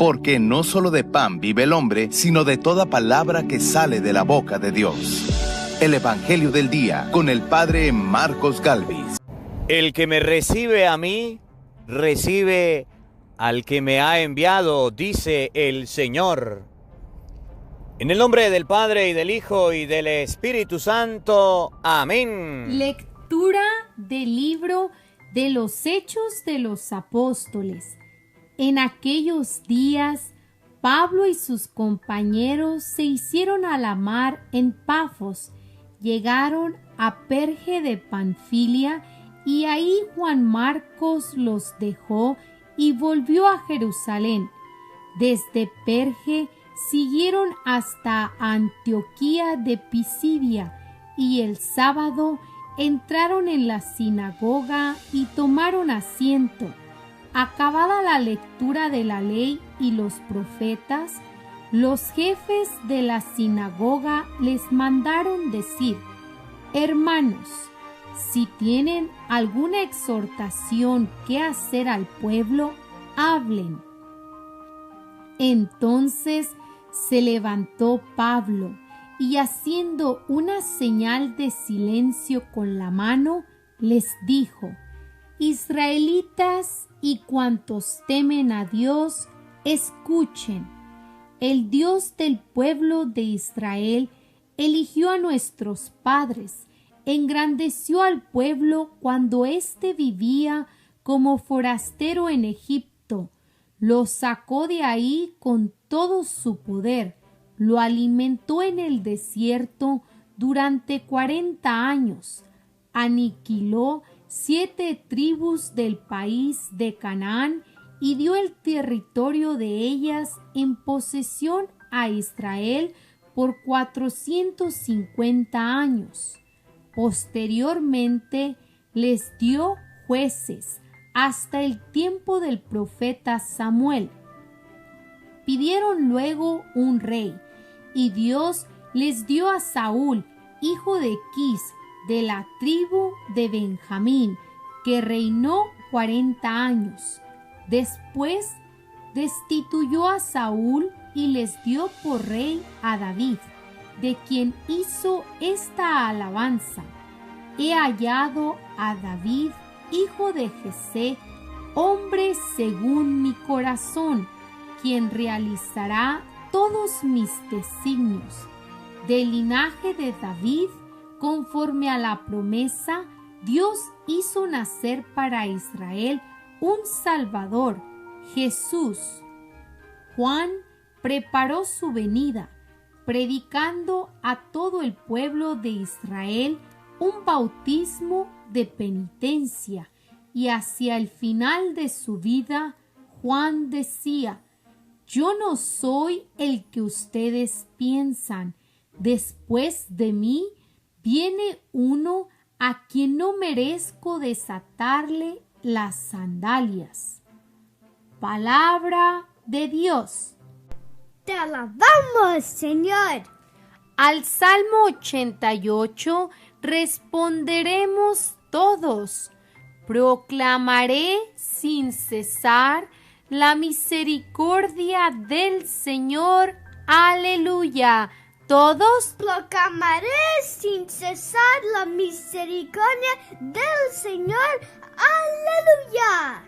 porque no solo de pan vive el hombre, sino de toda palabra que sale de la boca de Dios. El Evangelio del Día, con el Padre Marcos Galvis. El que me recibe a mí, recibe al que me ha enviado, dice el Señor. En el nombre del Padre, y del Hijo, y del Espíritu Santo. Amén. Lectura del libro de los Hechos de los Apóstoles. En aquellos días, Pablo y sus compañeros se hicieron a la mar en Pafos, llegaron a Perge de Panfilia, y ahí Juan Marcos los dejó y volvió a Jerusalén. Desde Perge siguieron hasta Antioquía de Pisidia, y el sábado entraron en la sinagoga y tomaron asiento. Acabada la lectura de la ley y los profetas, los jefes de la sinagoga les mandaron decir: Hermanos, si tienen alguna exhortación que hacer al pueblo, hablen. Entonces se levantó Pablo y, haciendo una señal de silencio con la mano, les dijo: Israelitas y cuantos temen a Dios, escuchen. El Dios del pueblo de Israel eligió a nuestros padres, engrandeció al pueblo cuando éste vivía como forastero en Egipto, lo sacó de ahí con todo su poder, lo alimentó en el desierto durante 40 años, aniquiló 7 tribus del país de Canaán y dio el territorio de ellas en posesión a Israel por 450 años. Posteriormente les dio jueces hasta el tiempo del profeta Samuel. Pidieron luego un rey, y Dios les dio a Saúl, hijo de Quis, de la tribu de Benjamín, que reinó 40 años. Después destituyó a Saúl y les dio por rey a David, de quien hizo esta alabanza: He hallado a David, hijo de Jesé, hombre según mi corazón, quien realizará todos mis designios. Del linaje de David, conforme a la promesa, Dios hizo nacer para Israel un Salvador, Jesús. Juan preparó su venida, predicando a todo el pueblo de Israel un bautismo de penitencia, y hacia el final de su vida, Juan decía: Yo no soy el que ustedes piensan. Después de mí viene uno a quien no merezco desatarle las sandalias. Palabra de Dios. Te alabamos, Señor. Al Salmo 88 responderemos todos: Proclamaré sin cesar la misericordia del Señor. Aleluya. Todos: Proclamaré sin cesar la misericordia del Señor. Aleluya.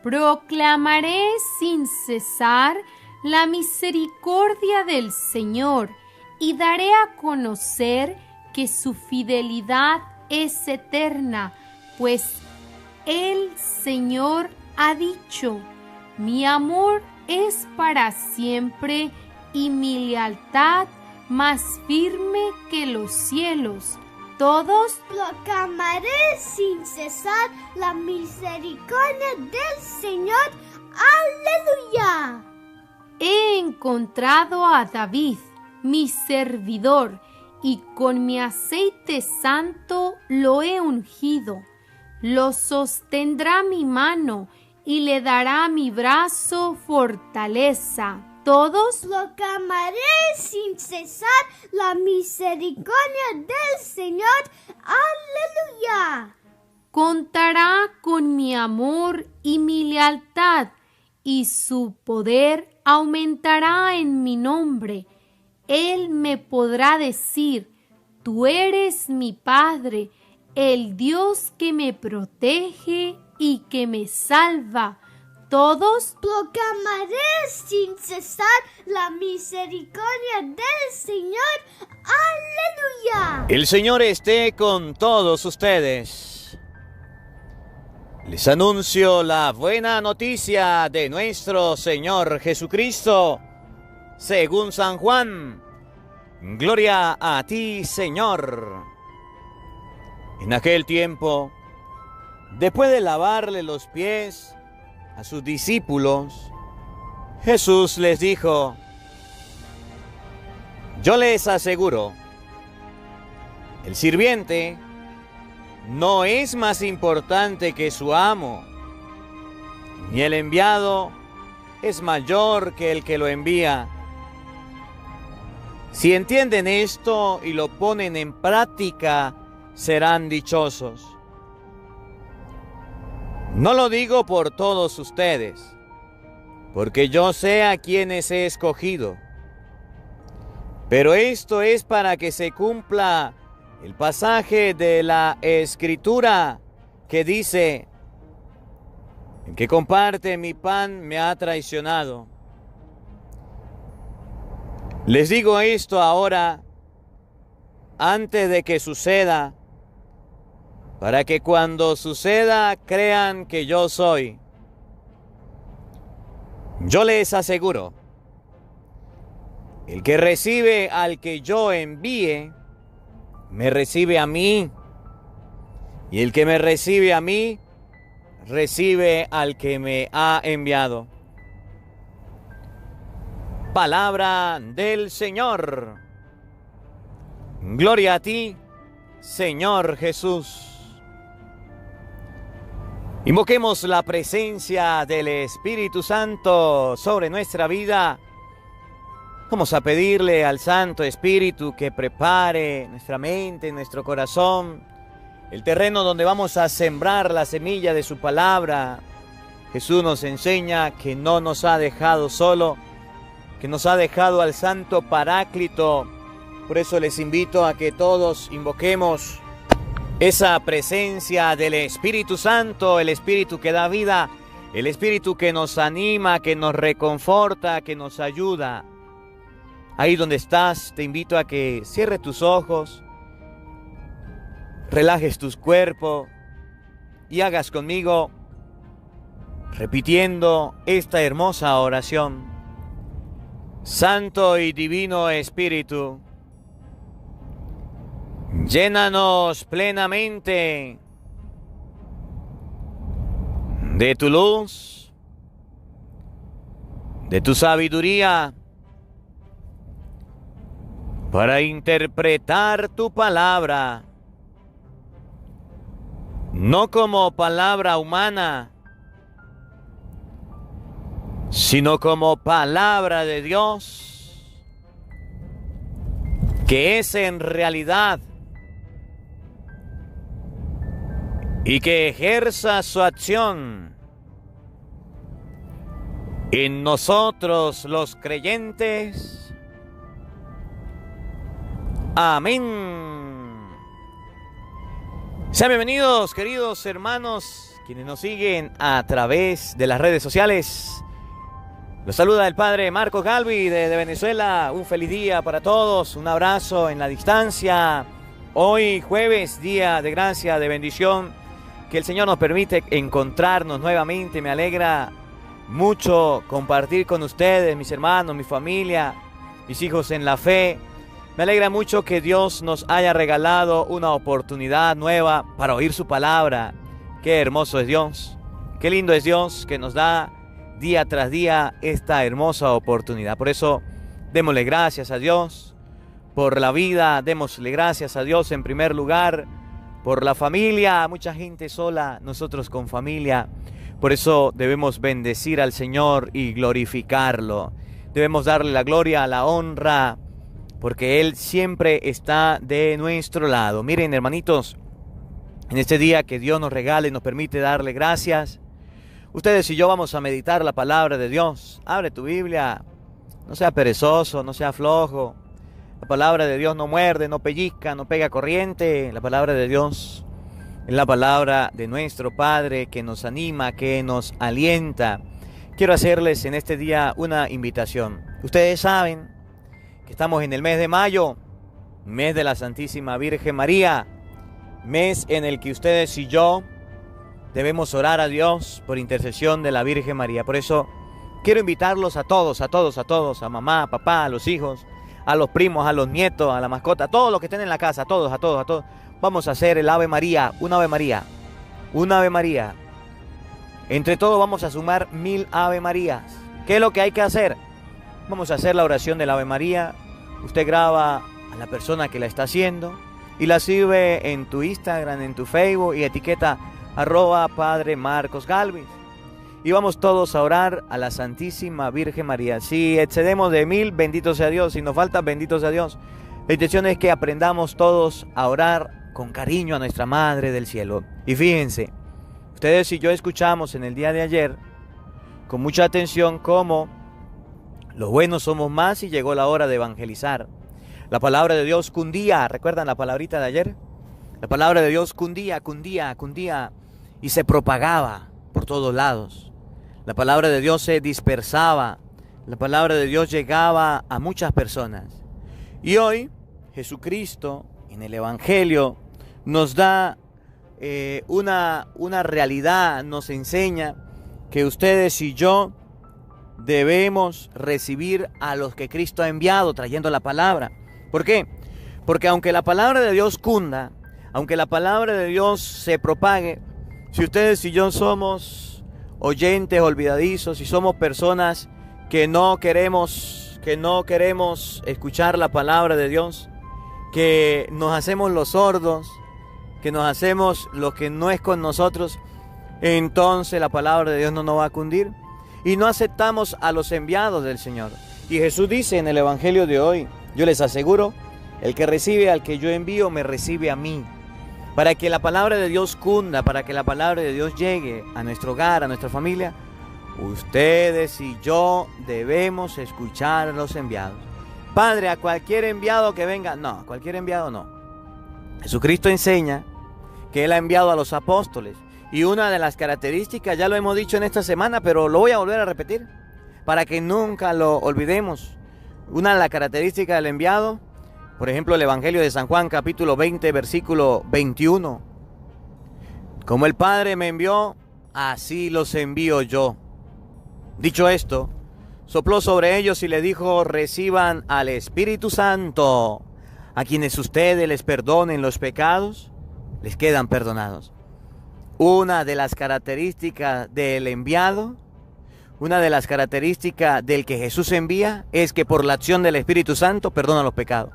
Proclamaré sin cesar la misericordia del Señor, y daré a conocer que su fidelidad es eterna, pues el Señor ha dicho: Mi amor es para siempre, y mi lealtad más firme que los cielos. Todos: Proclamaré sin cesar la misericordia del Señor. Aleluya. He encontrado a David, mi servidor, y con mi aceite santo lo he ungido. Lo sostendrá mi mano y le dará mi brazo fortaleza. Todos: Proclamaré sin cesar la misericordia del Señor. Aleluya. Contará con mi amor y mi lealtad, y su poder aumentará en mi nombre. Él me podrá decir: tú eres mi Padre, el Dios que me protege y que me salva. Todos proclamaré sin cesar la misericordia del Señor. ¡Aleluya! El Señor esté con todos ustedes. Les anuncio la buena noticia de nuestro Señor Jesucristo, según San Juan. Gloria a ti, Señor. En aquel tiempo, después de lavarle los pies a sus discípulos, Jesús les dijo: yo les aseguro, el sirviente no es más importante que su amo, ni el enviado es mayor que el que lo envía. Si entienden esto y lo ponen en práctica, serán dichosos. No lo digo por todos ustedes, porque yo sé a quienes he escogido. Pero esto es para que se cumpla el pasaje de la Escritura que dice: el que comparte mi pan me ha traicionado. Les digo esto ahora, antes de que suceda, para que cuando suceda crean que yo soy. Yo les aseguro, el que recibe al que yo envíe, me recibe a mí, y el que me recibe a mí, recibe al que me ha enviado. Palabra del Señor. Gloria a ti, Señor Jesús. Invoquemos la presencia del Espíritu Santo sobre nuestra vida. Vamos a pedirle al Santo Espíritu que prepare nuestra mente, nuestro corazón, el terreno donde vamos a sembrar la semilla de su palabra. Jesús nos enseña que no nos ha dejado solo, que nos ha dejado al Santo Paráclito. Por eso les invito a que todos invoquemos esa presencia del Espíritu Santo, el Espíritu que da vida, el Espíritu que nos anima, que nos reconforta, que nos ayuda. Ahí donde estás, te invito a que cierres tus ojos, relajes tu cuerpo y hagas conmigo, repitiendo esta hermosa oración. Santo y Divino Espíritu, llénanos plenamente de tu luz, de tu sabiduría, para interpretar tu palabra, no como palabra humana, sino como palabra de Dios, que es en realidad y que ejerza su acción en nosotros los creyentes. Amén. Sean bienvenidos, queridos hermanos, quienes nos siguen a través de las redes sociales. Los saluda el Padre Marcos Galvi de Venezuela. Un feliz día para todos, un abrazo en la distancia. Hoy jueves, día de gracia, de bendición, que el Señor nos permite encontrarnos nuevamente. Me alegra mucho compartir con ustedes, mis hermanos, mi familia, mis hijos en la fe. Me alegra mucho que Dios nos haya regalado una oportunidad nueva para oír su palabra. Qué hermoso es Dios, qué lindo es Dios que nos da día tras día esta hermosa oportunidad. Por eso, démosle gracias a Dios por la vida, démosle gracias a Dios en primer lugar por la familia. Mucha gente sola, nosotros con familia. Por eso debemos bendecir al Señor y glorificarlo. Debemos darle la gloria, la honra, porque Él siempre está de nuestro lado. Miren, hermanitos, en este día que Dios nos regala y nos permite darle gracias, Ustedes y yo vamos a meditar la palabra de Dios. Abre tu Biblia, no sea perezoso, no sea flojo. La palabra de Dios no muerde, no pellizca, no pega corriente. La palabra de Dios es la palabra de nuestro Padre que nos anima, que nos alienta. Quiero hacerles en este día una invitación. Ustedes saben que estamos en el mes de mayo, mes de la Santísima Virgen María, mes en el que ustedes y yo debemos orar a Dios por intercesión de la Virgen María. Por eso quiero invitarlos a todos, a mamá, a papá, a los hijos, a los primos, a los nietos, a la mascota, a todos los que estén en la casa, a todos. Vamos a hacer el Ave María, un Ave María, un Ave María. Entre todos vamos a sumar 1000 Ave Marías. ¿Qué es lo que hay que hacer? Vamos a hacer la oración del Ave María. Usted graba a la persona que la está haciendo y la sube en tu Instagram, en tu Facebook y etiqueta @Padre Marcos Galvis. Y vamos todos a orar a la Santísima Virgen María. Si excedemos de 1000, bendito sea Dios. Si nos falta, bendito sea Dios. La intención es que aprendamos todos a orar con cariño a nuestra Madre del Cielo. Y fíjense, ustedes y yo escuchamos en el día de ayer con mucha atención cómo los buenos somos más y llegó la hora de evangelizar. La palabra de Dios cundía. ¿Recuerdan la palabrita de ayer? La palabra de Dios cundía y se propagaba por todos lados. La palabra de Dios se dispersaba. La palabra de Dios llegaba a muchas personas. Y hoy Jesucristo en el Evangelio nos da una realidad, nos enseña que ustedes y yo debemos recibir a los que Cristo ha enviado trayendo la palabra. ¿Por qué? Porque aunque la palabra de Dios cunda, aunque la palabra de Dios se propague, si ustedes y yo somos oyentes olvidadizos, si somos personas que no queremos escuchar la palabra de Dios, que nos hacemos los sordos, que nos hacemos lo que no es con nosotros, entonces la palabra de Dios no nos va a cundir y no aceptamos a los enviados del Señor. Y Jesús dice en el Evangelio de hoy, yo les aseguro, el que recibe al que yo envío me recibe a mí. Para que la palabra de Dios cunda, para que la palabra de Dios llegue a nuestro hogar, a nuestra familia, ustedes y yo debemos escuchar a los enviados. Padre, a cualquier enviado que venga, no, a cualquier enviado no. Jesucristo enseña que Él ha enviado a los apóstoles. Y una de las características, ya lo hemos dicho en esta semana, pero lo voy a volver a repetir, para que nunca lo olvidemos. Una de las características del enviado, por ejemplo, el Evangelio de San Juan, capítulo 20, versículo 21. Como el Padre me envió, así los envío yo. Dicho esto, sopló sobre ellos y le dijo, reciban al Espíritu Santo. A quienes ustedes les perdonen los pecados, les quedan perdonados. Una de las características del enviado, una de las características del que Jesús envía, es que por la acción del Espíritu Santo perdona los pecados.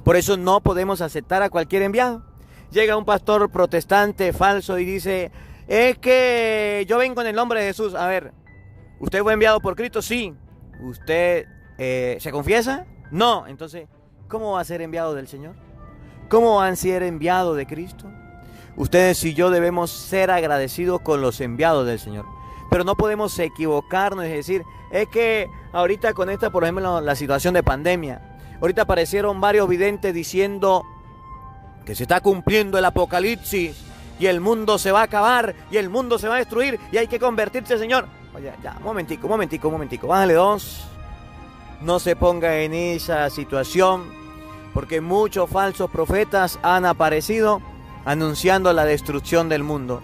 Por eso no podemos aceptar a cualquier enviado. Llega un pastor protestante falso y dice, es que yo vengo en el nombre de Jesús. A ver, ¿usted fue enviado por Cristo? Sí. ¿Usted se confiesa? No. Entonces, ¿cómo va a ser enviado del Señor? ¿Cómo van a ser enviados de Cristo? Ustedes y yo debemos ser agradecidos con los enviados del Señor. Pero no podemos equivocarnos y decir, es que ahorita con esta, por ejemplo, la situación de pandemia, ahorita aparecieron varios videntes diciendo que se está cumpliendo el apocalipsis y el mundo se va a acabar y el mundo se va a destruir y hay que convertirse, Señor. Oye, ya, momentico, bájale 2. No se ponga en esa situación, porque muchos falsos profetas han aparecido anunciando la destrucción del mundo.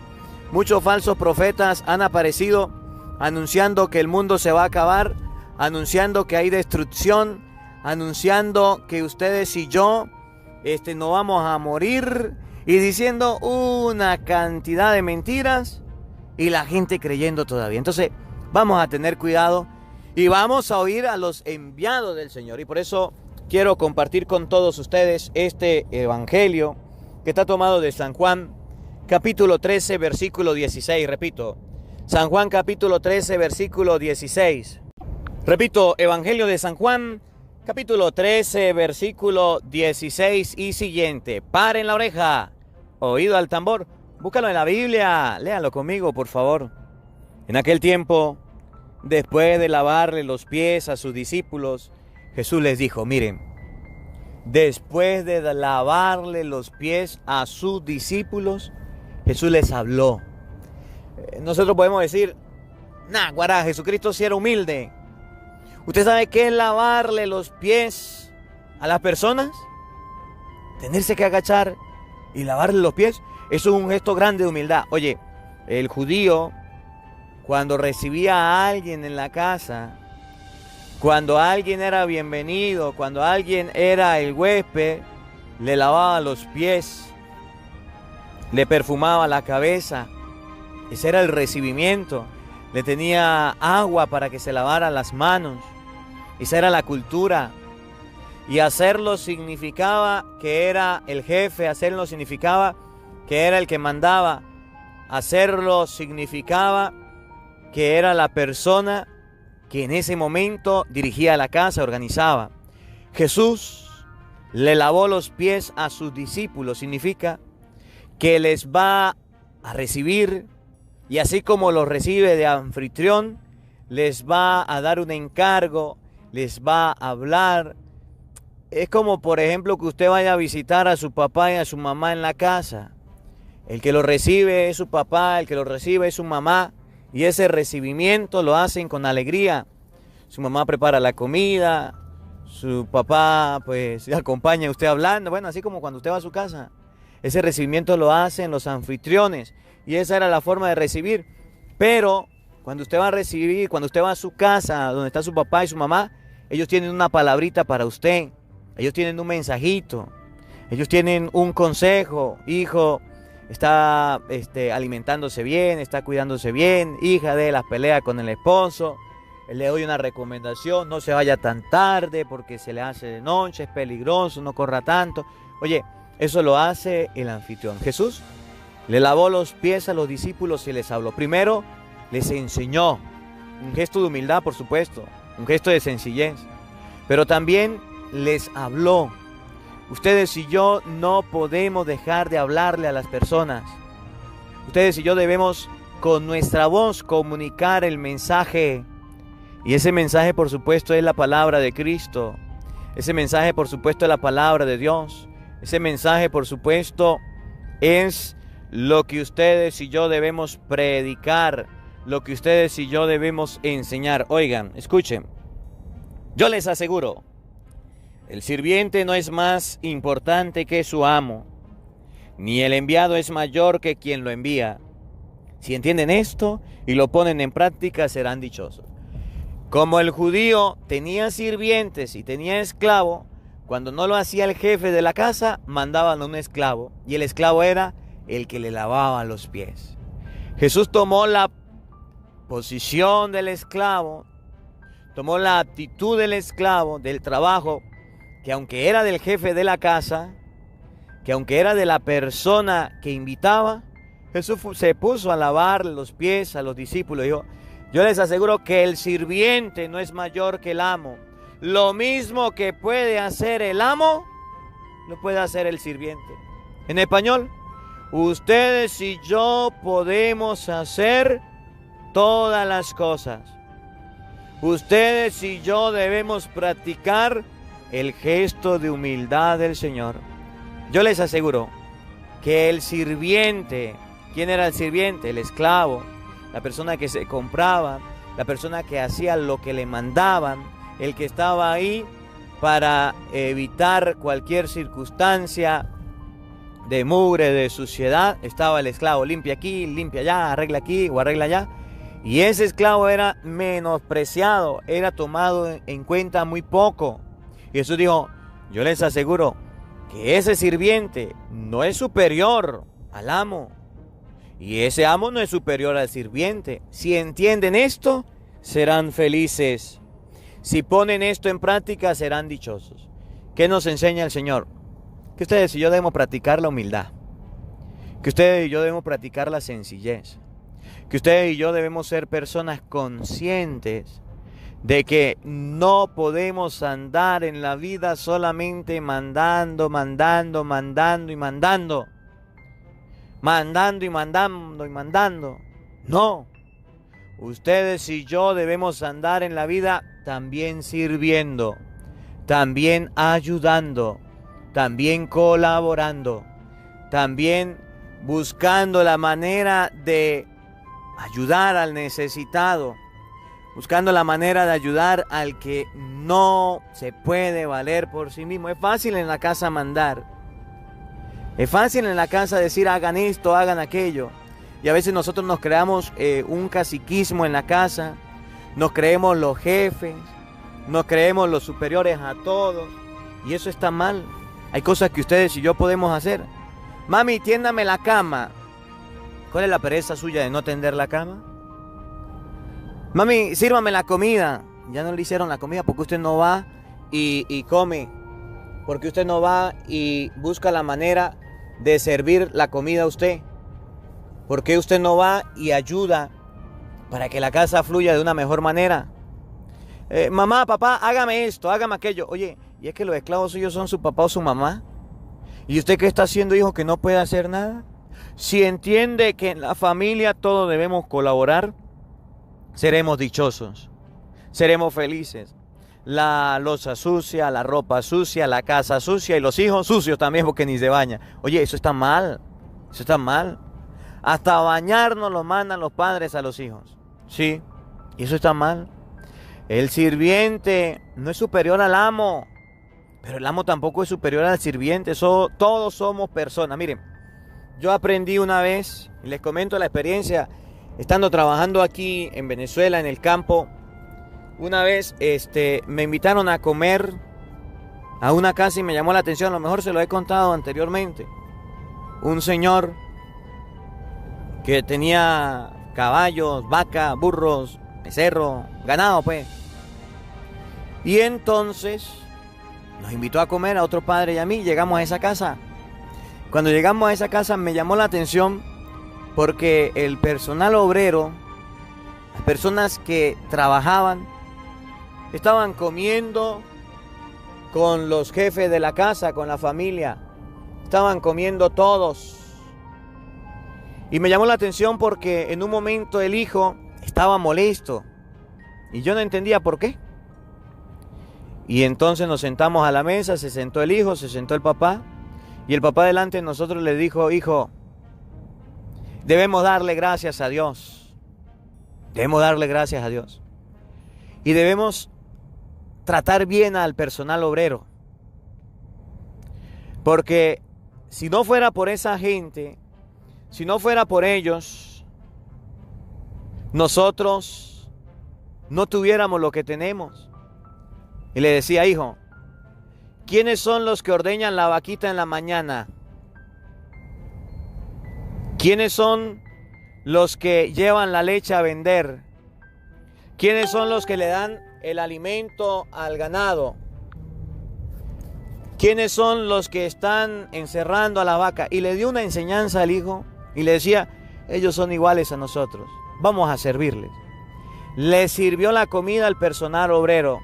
Muchos falsos profetas han aparecido anunciando que el mundo se va a acabar, anunciando que hay destrucción, anunciando que ustedes y yo no vamos a morir y diciendo una cantidad de mentiras y la gente creyendo todavía. Entonces vamos a tener cuidado y vamos a oír a los enviados del Señor. Y por eso quiero compartir con todos ustedes este evangelio que está tomado de San Juan, capítulo 13, versículo 16. Repito, San Juan, capítulo 13, versículo 16. Repito, evangelio de San Juan, capítulo 13, versículo 16 y siguiente. Paren la oreja, oído al tambor. Búscalo en la Biblia, léanlo conmigo, por favor. En aquel tiempo, después de lavarle los pies a sus discípulos, Jesús les dijo, miren, después de lavarle los pies a sus discípulos, Jesús les habló. Nosotros podemos decir, nah, guará, Jesucristo sí era humilde. ¿Usted sabe qué es lavarle los pies a las personas? Tenerse que agachar y lavarle los pies. Eso es un gesto grande de humildad. Oye, el judío, cuando recibía a alguien en la casa, cuando alguien era bienvenido, cuando alguien era el huésped, le lavaba los pies, le perfumaba la cabeza. Ese era el recibimiento. Le tenía agua para que se lavara las manos. Esa era la cultura. Y hacerlo significaba que era el jefe, hacerlo significaba que era el que mandaba, hacerlo significaba que era la persona que en ese momento dirigía la casa, organizaba. Jesús le lavó los pies a sus discípulos, significa que les va a recibir y así como los recibe de anfitrión, les va a dar un encargo, les va a hablar. Es como, por ejemplo, que usted vaya a visitar a su papá y a su mamá en la casa. El que lo recibe es su papá, el que lo recibe es su mamá. Y ese recibimiento lo hacen con alegría. Su mamá prepara la comida, su papá pues le acompaña a usted hablando. Bueno, así como cuando usted va a su casa. Ese recibimiento lo hacen los anfitriones. Y esa era la forma de recibir. Pero cuando usted va a recibir, cuando usted va a su casa, donde está su papá y su mamá, ellos tienen una palabrita para usted. Ellos tienen un mensajito, ellos tienen un consejo. Hijo, está alimentándose bien, está cuidándose bien. Hija, de las peleas con el esposo. Le doy una recomendación, no se vaya tan tarde porque se le hace de noche, es peligroso, no corra tanto. Oye, eso lo hace el anfitrión. Jesús le lavó los pies a los discípulos y les habló. Primero, les enseñó. Un gesto de humildad, por supuesto, un gesto de sencillez. Pero también les habló. Ustedes y yo no podemos dejar de hablarle a las personas. Ustedes y yo debemos con nuestra voz comunicar el mensaje. Y ese mensaje, por supuesto, es la palabra de Cristo. Ese mensaje, por supuesto, es la palabra de Dios. Ese mensaje, por supuesto, es lo que ustedes y yo debemos predicar, lo que ustedes y yo debemos enseñar. Oigan, escuchen. Yo les aseguro, el sirviente no es más importante que su amo, ni el enviado es mayor que quien lo envía. Si entienden esto y lo ponen en práctica, serán dichosos. Como el judío tenía sirvientes y tenía esclavo, cuando no lo hacía el jefe de la casa, mandaban a un esclavo, y el esclavo era el que le lavaba los pies. Jesús tomó la posición del esclavo, tomó la actitud del esclavo, del trabajo, que aunque era del jefe de la casa, que aunque era de la persona que invitaba, Jesús se puso a lavar los pies a los discípulos. Yo les aseguro que el sirviente no es mayor que el amo. Lo mismo que puede hacer el amo, lo puede hacer el sirviente. En español, ustedes y yo podemos hacer todas las cosas. Ustedes y yo debemos practicar el gesto de humildad del Señor. Yo les aseguro que el sirviente, ¿quién era el sirviente? El esclavo, la persona que se compraba, la persona que hacía lo que le mandaban, el que estaba ahí para evitar cualquier circunstancia de mugre, de suciedad. Estaba el esclavo, limpia aquí, limpia allá, arregla aquí o arregla allá. Y ese esclavo era menospreciado, era tomado en cuenta muy poco. Y Jesús dijo, yo les aseguro que ese sirviente no es superior al amo. Y ese amo no es superior al sirviente. Si entienden esto, serán felices. Si ponen esto en práctica, serán dichosos. ¿Qué nos enseña el Señor? Que ustedes y yo debemos practicar la humildad. Que ustedes y yo debemos practicar la sencillez. Que ustedes y yo debemos ser personas conscientes de que no podemos andar en la vida solamente mandando. No. ustedes y yo debemos andar en la vida también sirviendo, también ayudando, también colaborando, también buscando la manera de ayudar al necesitado, buscando la manera de ayudar al que no se puede valer por sí mismo. Es fácil en la casa mandar, es fácil en la casa decir hagan esto, hagan aquello. Y a veces nosotros nos creamos un caciquismo en la casa, nos creemos los jefes, nos creemos los superiores a todos, y eso está mal. Hay cosas que ustedes y yo podemos hacer. Mami, tiéndame la cama. ¿Cuál es la pereza suya de no tender la cama? Mami, sírvame la comida. Ya no le hicieron la comida porque usted no va y come. Porque usted no va y busca la manera de servir la comida a usted. Porque usted no va y ayuda para que la casa fluya de una mejor manera. Mamá, papá, hágame esto, hágame aquello. Oye, ¿y es que los esclavos suyos son su papá o su mamá? ¿Y usted qué está haciendo, hijo, que no puede hacer nada? Si entiende que en la familia todos debemos colaborar, seremos dichosos, seremos felices. La loza sucia, la ropa sucia, la casa sucia y los hijos sucios también porque ni se bañan. Oye, eso está mal, eso está mal. Hasta bañarnos lo mandan los padres a los hijos. Sí, y eso está mal. El sirviente no es superior al amo, pero el amo tampoco es superior al sirviente. Todos somos personas. Miren, yo aprendí una vez, y les comento la experiencia, estando trabajando aquí en Venezuela, en el campo. Una vez me invitaron a comer a una casa y me llamó la atención, a lo mejor se lo he contado anteriormente. Un señor que tenía caballos, vacas, burros, becerro, ganado pues. Y entonces nos invitó a comer a otro padre y a mí. Llegamos a esa casa. Cuando llegamos a esa casa me llamó la atención porque el personal obrero, las personas que trabajaban, estaban comiendo con los jefes de la casa, con la familia. Estaban comiendo todos. Y me llamó la atención porque en un momento el hijo estaba molesto. Y yo no entendía por qué. Y entonces nos sentamos a la mesa, se sentó el hijo, se sentó el papá. Y el papá delante de nosotros le dijo, hijo, debemos darle gracias a Dios. Debemos darle gracias a Dios. Y debemos tratar bien al personal obrero. Porque si no fuera por esa gente, si no fuera por ellos, nosotros no tuviéramos lo que tenemos. Y le decía, hijo, ¿quiénes son los que ordeñan la vaquita en la mañana? ¿Quiénes son los que llevan la leche a vender? ¿Quiénes son los que le dan el alimento al ganado? ¿Quiénes son los que están encerrando a la vaca? Y le dio una enseñanza al hijo y le decía, ellos son iguales a nosotros, vamos a servirles. Le sirvió la comida al personal obrero,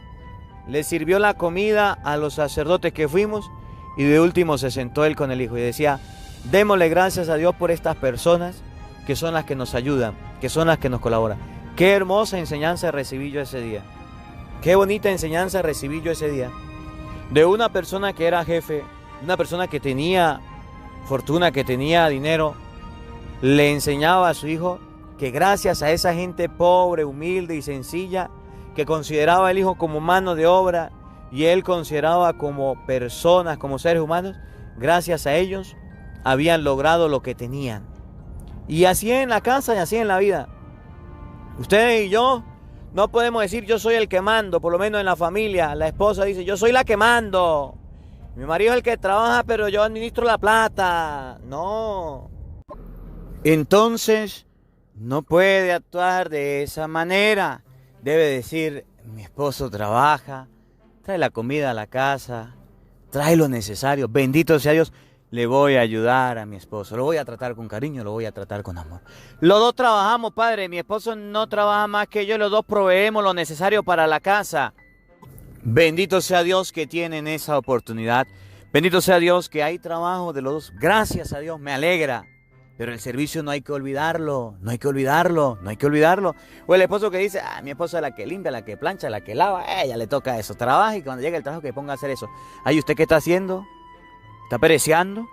le sirvió la comida a los sacerdotes que fuimos y de último se sentó él con el hijo y decía, démosle gracias a Dios por estas personas que son las que nos ayudan, que son las que nos colaboran. Qué hermosa enseñanza recibí yo ese día. Qué bonita enseñanza recibí yo ese día. De una persona que era jefe, una persona que tenía fortuna, que tenía dinero, le enseñaba a su hijo que gracias a esa gente pobre, humilde y sencilla, que consideraba el hijo como mano de obra y él consideraba como personas, como seres humanos, gracias a ellos habían logrado lo que tenían. Y así en la casa y así en la vida. Ustedes y yo no podemos decir yo soy el que mando, por lo menos en la familia. La esposa dice yo soy la que mando. Mi marido es el que trabaja, pero yo administro la plata. No. Entonces, no puede actuar de esa manera. Debe decir, mi esposo trabaja, trae la comida a la casa, trae lo necesario. Bendito sea Dios. Le voy a ayudar a mi esposo, lo voy a tratar con cariño, lo voy a tratar con amor. Los dos trabajamos, padre, mi esposo no trabaja más que yo, los dos proveemos lo necesario para la casa. Bendito sea Dios que tienen esa oportunidad. Bendito sea Dios que hay trabajo de los dos. Gracias a Dios, me alegra. Pero el servicio no hay que olvidarlo, no hay que olvidarlo, no hay que olvidarlo. O el esposo que dice, mi esposa es la que limpia, la que plancha, la que lava, ella le toca eso. Trabaja y cuando llegue el trabajo que ponga a hacer eso. Ay, ¿usted qué está haciendo? ¿Está pereciando?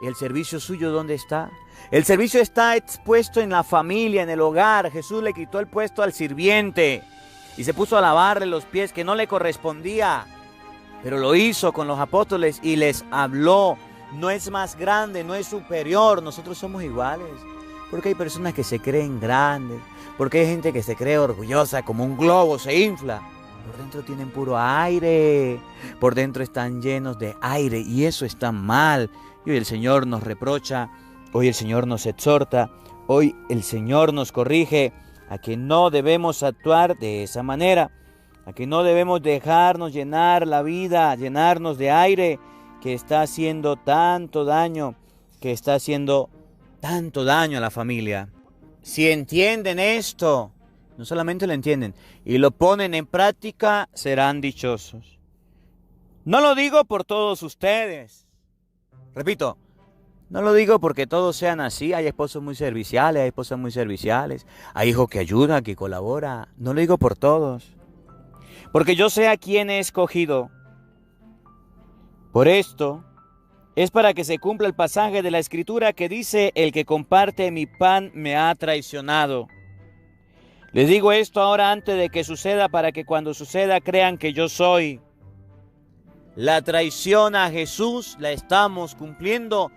¿Y el servicio suyo dónde está? El servicio está expuesto en la familia, en el hogar. Jesús le quitó el puesto al sirviente y se puso a lavarle los pies que no le correspondía. Pero lo hizo con los apóstoles y les habló. No es más grande, no es superior. Nosotros somos iguales. Porque hay personas que se creen grandes. Porque hay gente que se cree orgullosa, como un globo, se infla. Por dentro tienen puro aire. Por dentro están llenos de aire y eso está mal. Y hoy el Señor nos reprocha, hoy el Señor nos exhorta, hoy el Señor nos corrige a que no debemos actuar de esa manera, a que no debemos dejarnos llenar la vida, llenarnos de aire que está haciendo tanto daño, que está haciendo tanto daño a la familia. Si entienden esto, no solamente lo entienden, y lo ponen en práctica, serán dichosos. No lo digo por todos ustedes. Repito, no lo digo porque todos sean así. Hay esposos muy serviciales, hay esposas muy serviciales, hay hijos que ayudan, que colaboran. No lo digo por todos. Porque yo sé a quién he escogido. Por esto, es para que se cumpla el pasaje de la Escritura que dice, el que comparte mi pan me ha traicionado. Les digo esto ahora antes de que suceda, para que cuando suceda crean que yo soy. La traición a Jesús la estamos cumpliendo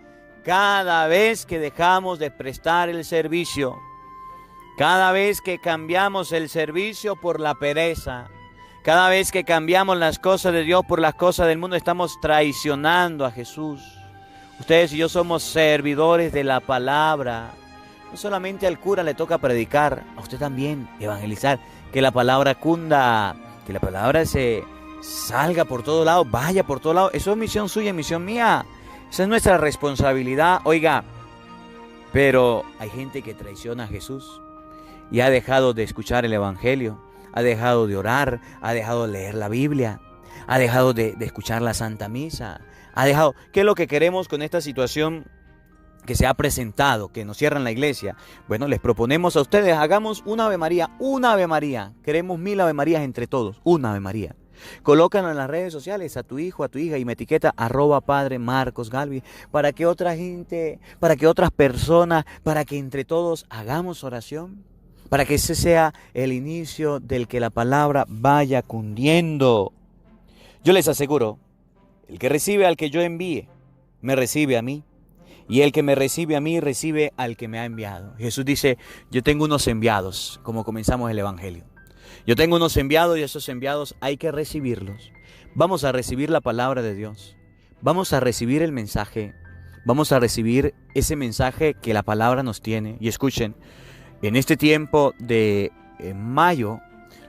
cada vez que dejamos de prestar el servicio. Cada vez que cambiamos el servicio por la pereza. Cada vez que cambiamos las cosas de Dios por las cosas del mundo, estamos traicionando a Jesús. Ustedes y yo somos servidores de la palabra. No solamente al cura le toca predicar, a usted también evangelizar. Que la palabra cunda, que la palabra se salga por todos lados, vaya por todos lados. Eso es misión suya, misión mía. Esa es nuestra responsabilidad. Oiga, pero hay gente que traiciona a Jesús y ha dejado de escuchar el evangelio, ha dejado de orar, ha dejado de leer la Biblia, ha dejado de escuchar la Santa Misa, ha dejado... ¿Qué es lo que queremos con esta situación que se ha presentado, que nos cierran la iglesia? Bueno, les proponemos a ustedes, hagamos una Ave María, una Ave María. Queremos 1000 Ave Marías entre todos, una Ave María. Colócalo en las redes sociales a tu hijo, a tu hija y me etiqueta @Padre Marcos Galvis para que otra gente, para que otras personas, para que entre todos hagamos oración, para que ese sea el inicio del que la palabra vaya cundiendo. Yo les aseguro, el que recibe al que yo envíe, me recibe a mí. Y el que me recibe a mí, recibe al que me ha enviado. Jesús dice, yo tengo unos enviados, como comenzamos el Evangelio. Yo tengo unos enviados y esos enviados hay que recibirlos. Vamos a recibir la palabra de Dios. Vamos a recibir el mensaje. Vamos a recibir ese mensaje que la palabra nos tiene. Y escuchen, en este tiempo de mayo,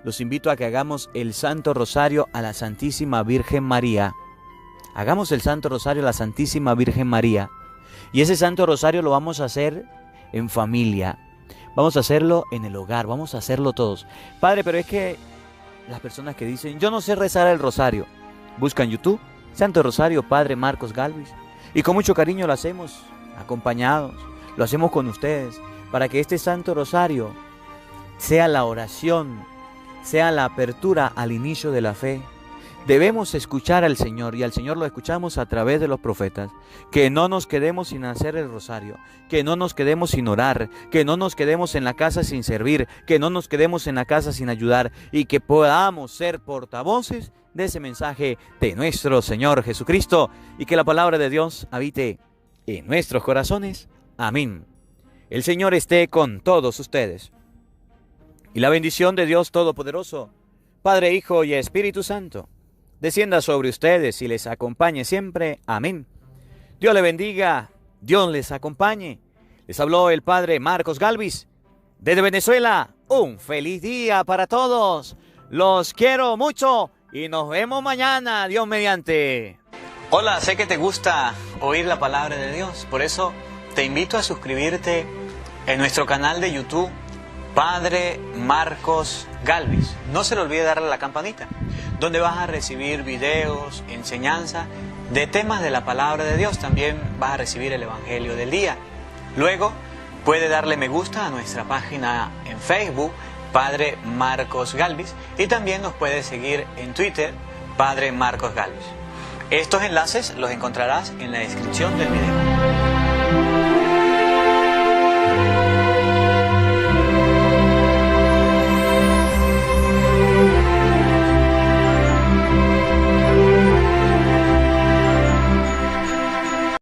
los invito a que hagamos el Santo Rosario a la Santísima Virgen María. Hagamos el Santo Rosario a la Santísima Virgen María. Y ese Santo Rosario lo vamos a hacer en familia. Vamos a hacerlo en el hogar, vamos a hacerlo todos. Padre, pero es que las personas que dicen, yo no sé rezar el rosario, buscan YouTube, Santo Rosario, Padre Marcos Galvis. Y con mucho cariño lo hacemos, acompañados, lo hacemos con ustedes, para que este Santo Rosario sea la oración, sea la apertura al inicio de la fe. Debemos escuchar al Señor y al Señor lo escuchamos a través de los profetas. Que no nos quedemos sin hacer el rosario, que no nos quedemos sin orar, que no nos quedemos en la casa sin servir, que no nos quedemos en la casa sin ayudar y que podamos ser portavoces de ese mensaje de nuestro Señor Jesucristo y que la palabra de Dios habite en nuestros corazones. Amén. El Señor esté con todos ustedes. Y la bendición de Dios Todopoderoso, Padre, Hijo y Espíritu Santo, descienda sobre ustedes y les acompañe siempre. Amén. Dios les bendiga, Dios les acompañe. Les habló el Padre Marcos Galvis desde Venezuela. Un feliz día para todos. Los quiero mucho y nos vemos mañana, Dios mediante. Hola, sé que te gusta oír la palabra de Dios. Por eso te invito a suscribirte en nuestro canal de YouTube, Padre Marcos Galvis. No se le olvide darle a la campanita, donde vas a recibir videos, enseñanza de temas de la palabra de Dios. También vas a recibir el Evangelio del día. Luego puede darle me gusta a nuestra página en Facebook, Padre Marcos Galvis, y también nos puede seguir en Twitter, Padre Marcos Galvis. Estos enlaces los encontrarás en la descripción del video.